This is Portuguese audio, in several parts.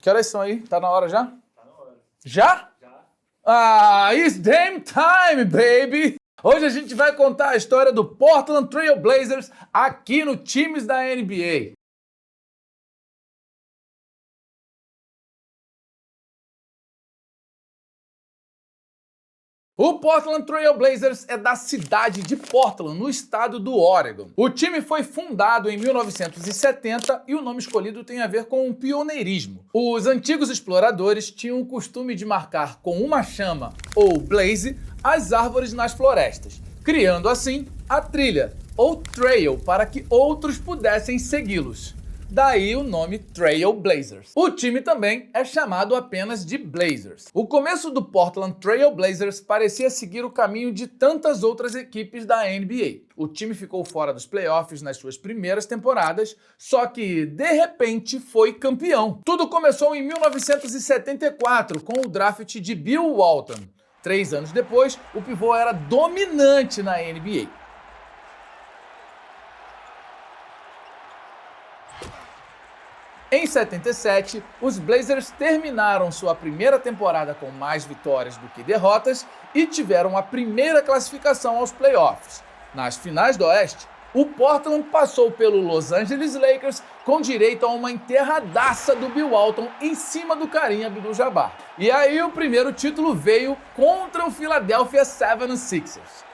Que horas são aí? Tá na hora já? Tá na hora. Já? Já. Ah, it's damn time, baby! Hoje a gente vai contar a história do Portland Trail Blazers aqui no Times da NBA. O Portland Trail Blazers é da cidade de Portland, no estado do Oregon. O time foi fundado em 1970 e o nome escolhido tem a ver com o pioneirismo. Os antigos exploradores tinham o costume de marcar com uma chama, ou blaze, as árvores nas florestas, criando assim a trilha, ou trail, para que outros pudessem segui-los. Daí o nome Trail Blazers. O time também é chamado apenas de Blazers. O começo do Portland Trail Blazers parecia seguir o caminho de tantas outras equipes da NBA. O time ficou fora dos playoffs nas suas primeiras temporadas, só que de repente foi campeão. Tudo começou em 1974 com o draft de Bill Walton. 3 anos depois, o pivô era dominante na NBA. Em 77, os Blazers terminaram sua primeira temporada com mais vitórias do que derrotas e tiveram a primeira classificação aos playoffs. Nas finais do Oeste, o Portland passou pelo Los Angeles Lakers com direito a uma enterradaça do Bill Walton em cima do Kareem Abdul-Jabbar. E aí o primeiro título veio contra o Philadelphia 76ers.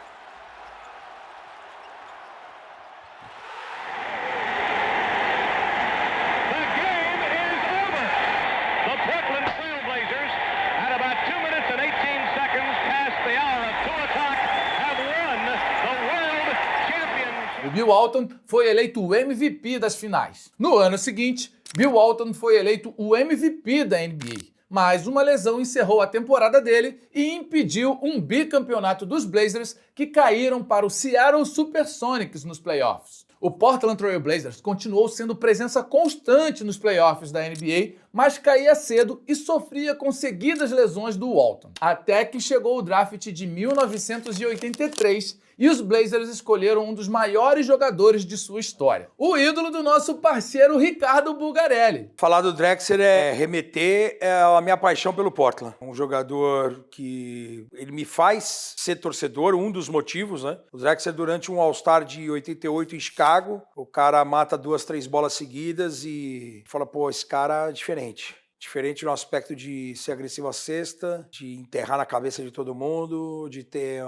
O Bill Walton foi eleito o MVP das finais. No ano seguinte, Bill Walton foi eleito o MVP da NBA, mas uma lesão encerrou a temporada dele e impediu um bicampeonato dos Blazers que caíram para o Seattle Supersonics nos playoffs. O Portland Trail Blazers continuou sendo presença constante nos playoffs da NBA, mas caía cedo e sofria com seguidas lesões do Walton. Até que chegou o draft de 1983 e os Blazers escolheram um dos maiores jogadores de sua história, o ídolo do nosso parceiro Ricardo Bulgarelli. Falar do Drexler é remeter à minha paixão pelo Portland. Um jogador que ele me faz ser torcedor, um dos motivos, né? O Drexler, durante um All-Star de 88 em Chicago, o cara mata 2, 3 bolas seguidas e fala, pô, esse cara é diferente. Diferente no aspecto de ser agressivo à cesta, de enterrar na cabeça de todo mundo, de ter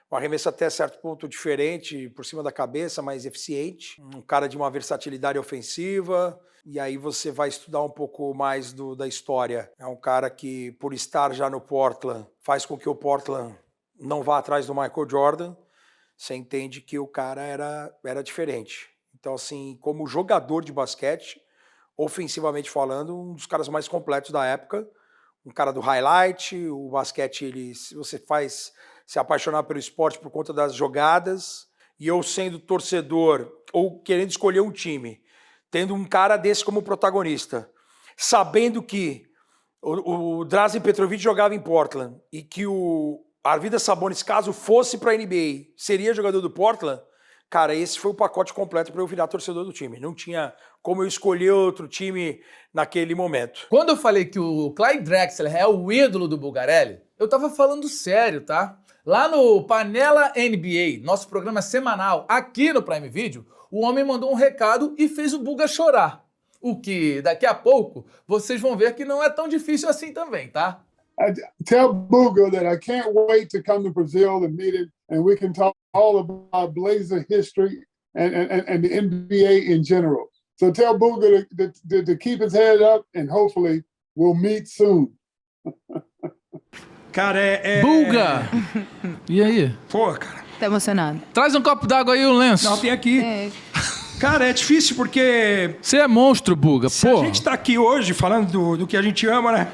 um arremesso até certo ponto diferente, por cima da cabeça, mais eficiente. Um cara de uma versatilidade ofensiva. E aí você vai estudar um pouco mais da história. É um cara que, por estar já no Portland, faz com que o Portland não vá atrás do Michael Jordan. Você entende que o cara era diferente. Então, assim, como jogador de basquete, ofensivamente falando, um dos caras mais completos da época. Um cara do highlight, o basquete, você faz se apaixonar pelo esporte por conta das jogadas. E eu sendo torcedor, ou querendo escolher um time, tendo um cara desse como protagonista, sabendo que o Drazen Petrovic jogava em Portland e que o Arvydas Sabonis, caso fosse para a NBA, seria jogador do Portland, cara, esse foi o pacote completo para eu virar torcedor do time. Não tinha como eu escolher outro time naquele momento. Quando eu falei que o Clyde Drexler é o ídolo do Bulgarelli, eu tava falando sério, tá? Lá no Panela NBA, nosso programa semanal aqui no Prime Video, o homem mandou um recado e fez o Bulga chorar. O que daqui a pouco vocês vão ver que não é tão difícil assim também, tá? Tell Bulga that I can't wait to come to Brazil and meet him, and we can talk all about Blazer history and the NBA in general. So tell Bulga to keep his head up, and hopefully we'll meet soon. Cara, Bulga! E aí? Pô, cara. Tá emocionado. Traz um copo d'água aí, um lenço. Não, tem aqui. Cara, é difícil porque Você é monstro, Bulga, se pô. a gente tá aqui hoje falando do que a gente ama, né?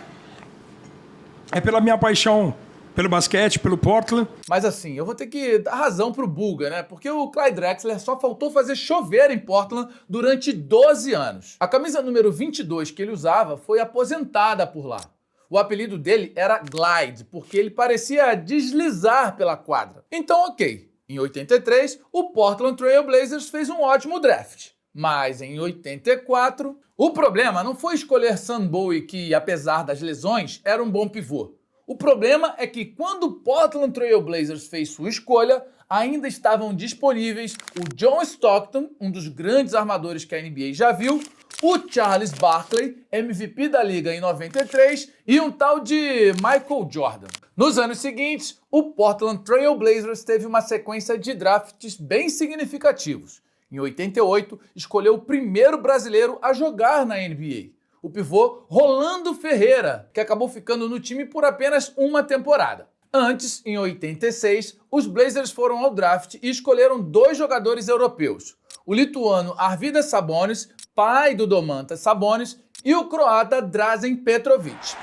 É pela minha paixão pelo basquete, pelo Portland. Mas assim, eu vou ter que dar razão pro Bulga, né? Porque o Clyde Drexler só faltou fazer chover em Portland durante 12 anos. A camisa número 22 que ele usava foi aposentada por lá. O apelido dele era Glide, porque ele parecia deslizar pela quadra. Então, ok. Em 83, o Portland Trail Blazers fez um ótimo draft. Mas em 84, o problema não foi escolher Sam Bowie, que apesar das lesões era um bom pivô. O problema é que quando o Portland Trail Blazers fez sua escolha, ainda estavam disponíveis o John Stockton, um dos grandes armadores que a NBA já viu, o Charles Barkley, MVP da liga em 93, e um tal de Michael Jordan. Nos anos seguintes, o Portland Trail Blazers teve uma sequência de drafts bem significativos. Em 88, escolheu o primeiro brasileiro a jogar na NBA, o pivô Rolando Ferreira, que acabou ficando no time por apenas uma temporada. Antes, em 86, os Blazers foram ao draft e escolheram 2 jogadores europeus, o lituano Arvydas Sabonis, pai do Domantas Sabonis, e o croata Dražen Petrović.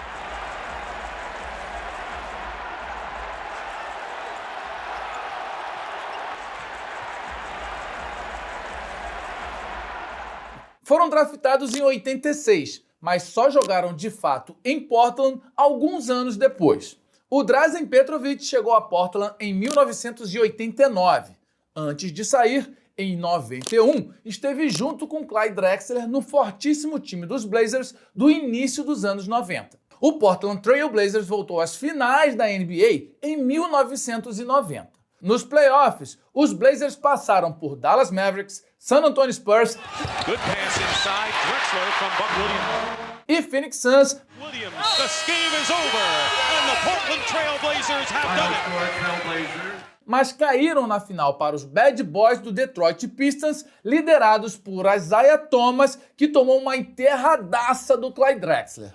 Foram draftados em 86, mas só jogaram de fato em Portland alguns anos depois. O Dražen Petrović chegou a Portland em 1989. Antes de sair, em 91, esteve junto com Clyde Drexler no fortíssimo time dos Blazers do início dos anos 90. O Portland Trail Blazers voltou às finais da NBA em 1990. Nos playoffs, os Blazers passaram por Dallas Mavericks, San Antonio Spurs e Phoenix Suns, mas caíram na final para os Bad Boys do Detroit Pistons, liderados por Isaiah Thomas, que tomou uma enterradaça do Clyde Drexler.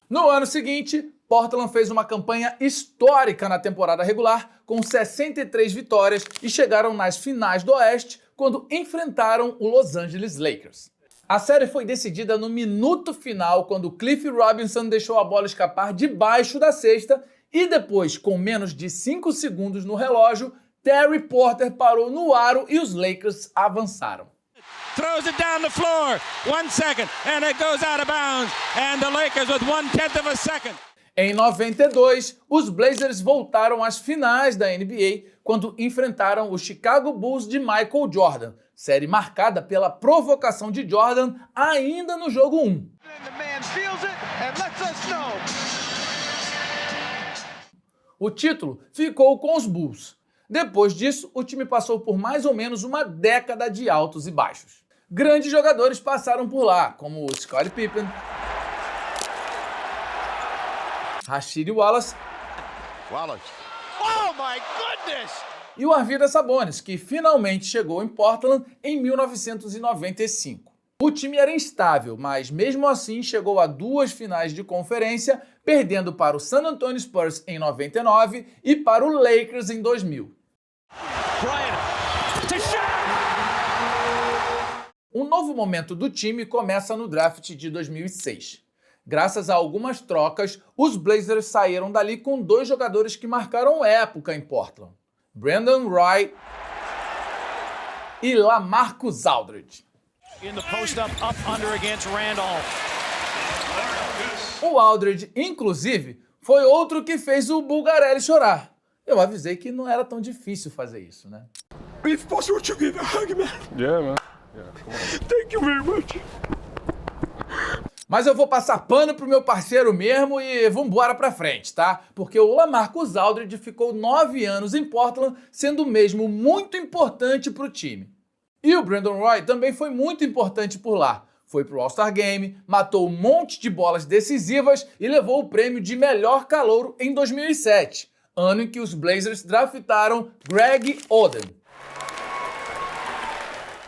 No ano seguinte, Portland fez uma campanha histórica na temporada regular, com 63 vitórias, e chegaram nas finais do Oeste quando enfrentaram o Los Angeles Lakers. A série foi decidida no minuto final, quando Cliff Robinson deixou a bola escapar debaixo da cesta e depois, com menos de 5 segundos no relógio, Terry Porter parou no aro e os Lakers avançaram. Throws it down the floor, 1 second, and it goes out of bounds, and the Lakers with 1/10 of a second. Em 92, os Blazers voltaram às finais da NBA quando enfrentaram o Chicago Bulls de Michael Jordan, série marcada pela provocação de Jordan ainda no jogo 1. O título ficou com os Bulls. Depois disso, o time passou por mais ou menos uma década de altos e baixos. Grandes jogadores passaram por lá, como o Scottie Pippen, Rasheed Wallace Oh my goodness! e o Arvydas Sabonis, que finalmente chegou em Portland em 1995. O time era instável, mas mesmo assim chegou a 2 finais de conferência, perdendo para o San Antonio Spurs em 99 e para o Lakers em 2000. Um novo momento do time começa no draft de 2006. Graças a algumas trocas, os Blazers saíram dali com 2 jogadores que marcaram época em Portland: Brandon Roy e LaMarcus Aldridge. O Aldridge, inclusive, foi outro que fez o Bulgarelli chorar. Eu avisei que não era tão difícil fazer isso, né? It's possible to give a hug, man. Yeah, man. Yeah, come on. Thank you very much. Mas eu vou passar pano pro meu parceiro mesmo e vambora pra frente, tá? Porque o LaMarcus Aldridge ficou 9 anos em Portland, sendo mesmo muito importante pro time. E o Brandon Roy também foi muito importante por lá. Foi pro All-Star Game, matou um monte de bolas decisivas e levou o prêmio de melhor calouro em 2007, ano em que os Blazers draftaram Greg Oden.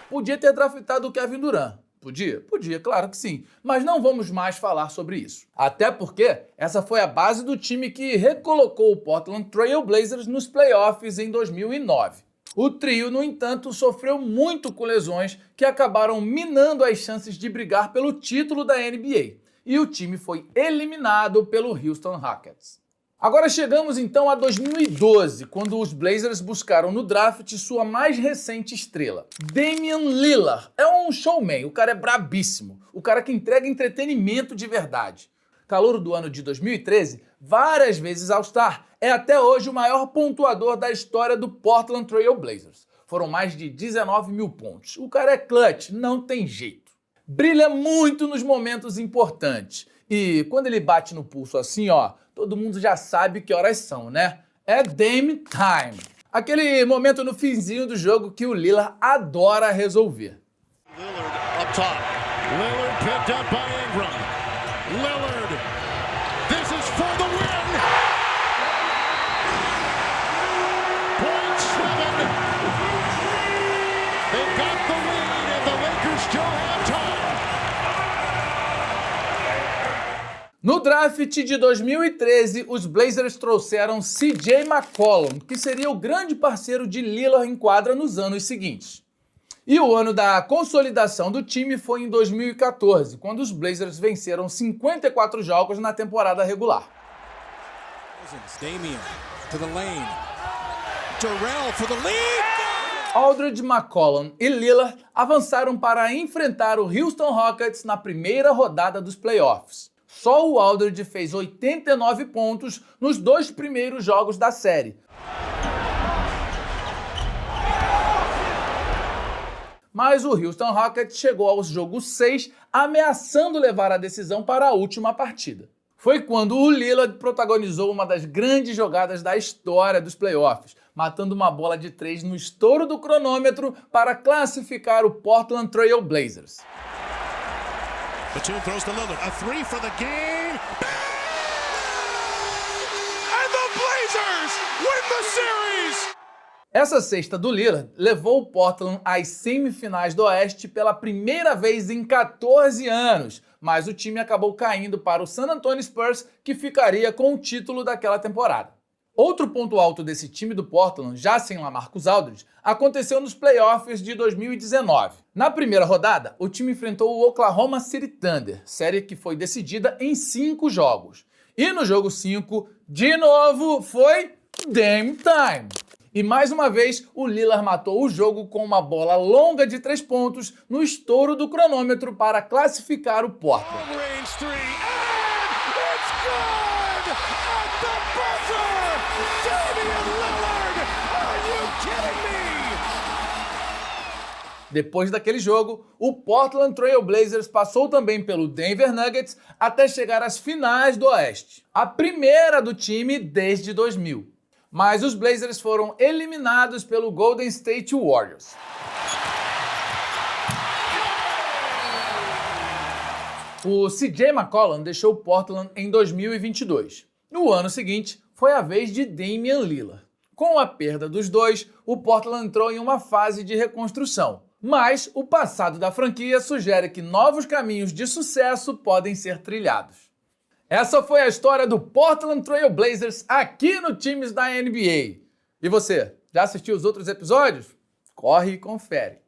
Podia ter draftado o Kevin Durant. Podia? Podia, claro que sim. Mas não vamos mais falar sobre isso. Até porque essa foi a base do time que recolocou o Portland Trail Blazers nos playoffs em 2009. O trio, no entanto, sofreu muito com lesões que acabaram minando as chances de brigar pelo título da NBA. E o time foi eliminado pelo Houston Rockets. Agora chegamos então a 2012, quando os Blazers buscaram no draft sua mais recente estrela. Damian Lillard é um showman, o cara é brabíssimo, o cara que entrega entretenimento de verdade. calouro do ano de 2013, várias vezes All-Star, é até hoje o maior pontuador da história do Portland Trail Blazers. Foram mais de 19 mil pontos. O cara é clutch, não tem jeito. Brilha muito nos momentos importantes. E quando ele bate no pulso assim, ó, todo mundo já sabe que horas são, né? É Dame Time. Aquele momento no finzinho do jogo que o Lillard adora resolver. Lillard up top. Lillard picked up by Ingram. Lillard. This is for the win. Point 7. They've got the lead and the Lakers still have time. No draft de 2013, os Blazers trouxeram CJ McCollum, que seria o grande parceiro de Lillard em quadra nos anos seguintes. E o ano da consolidação do time foi em 2014, quando os Blazers venceram 54 jogos na temporada regular. Damian to the lane. Durrell for the lead. Aldridge, McCollum e Lillard avançaram para enfrentar o Houston Rockets na primeira rodada dos playoffs. Só o Aldridge fez 89 pontos nos 2 primeiros jogos da série. Mas o Houston Rockets chegou ao jogo 6, ameaçando levar a decisão para a última partida. Foi quando o Lillard protagonizou uma das grandes jogadas da história dos playoffs, matando uma bola de 3 no estouro do cronômetro para classificar o Portland Trail Blazers. Batum throws to Lillard. A 3 for the game. And the Blazers win the series! Essa cesta do Lillard levou o Portland às semifinais do Oeste pela primeira vez em 14 anos, mas o time acabou caindo para o San Antonio Spurs, que ficaria com o título daquela temporada. Outro ponto alto desse time do Portland, já sem LaMarcus Aldridge, aconteceu nos playoffs de 2019. Na primeira rodada, o time enfrentou o Oklahoma City Thunder, série que foi decidida em 5 jogos. E no jogo 5, de novo, foi Dame Time. E mais uma vez, o Lillard matou o jogo com uma bola longa de 3 pontos no estouro do cronômetro para classificar o Portland. Range 3 and it's good at the buzzer. Damian Lillard, are you kidding me? Depois daquele jogo, o Portland Trail Blazers passou também pelo Denver Nuggets até chegar às finais do Oeste. A primeira do time desde 2000. Mas os Blazers foram eliminados pelo Golden State Warriors. O CJ McCollum deixou o Portland em 2022. No ano seguinte, foi a vez de Damian Lillard. Com a perda dos dois, o Portland entrou em uma fase de reconstrução. Mas o passado da franquia sugere que novos caminhos de sucesso podem ser trilhados. Essa foi a história do Portland Trail Blazers aqui no Times da NBA. E você, já assistiu os outros episódios? Corre e confere.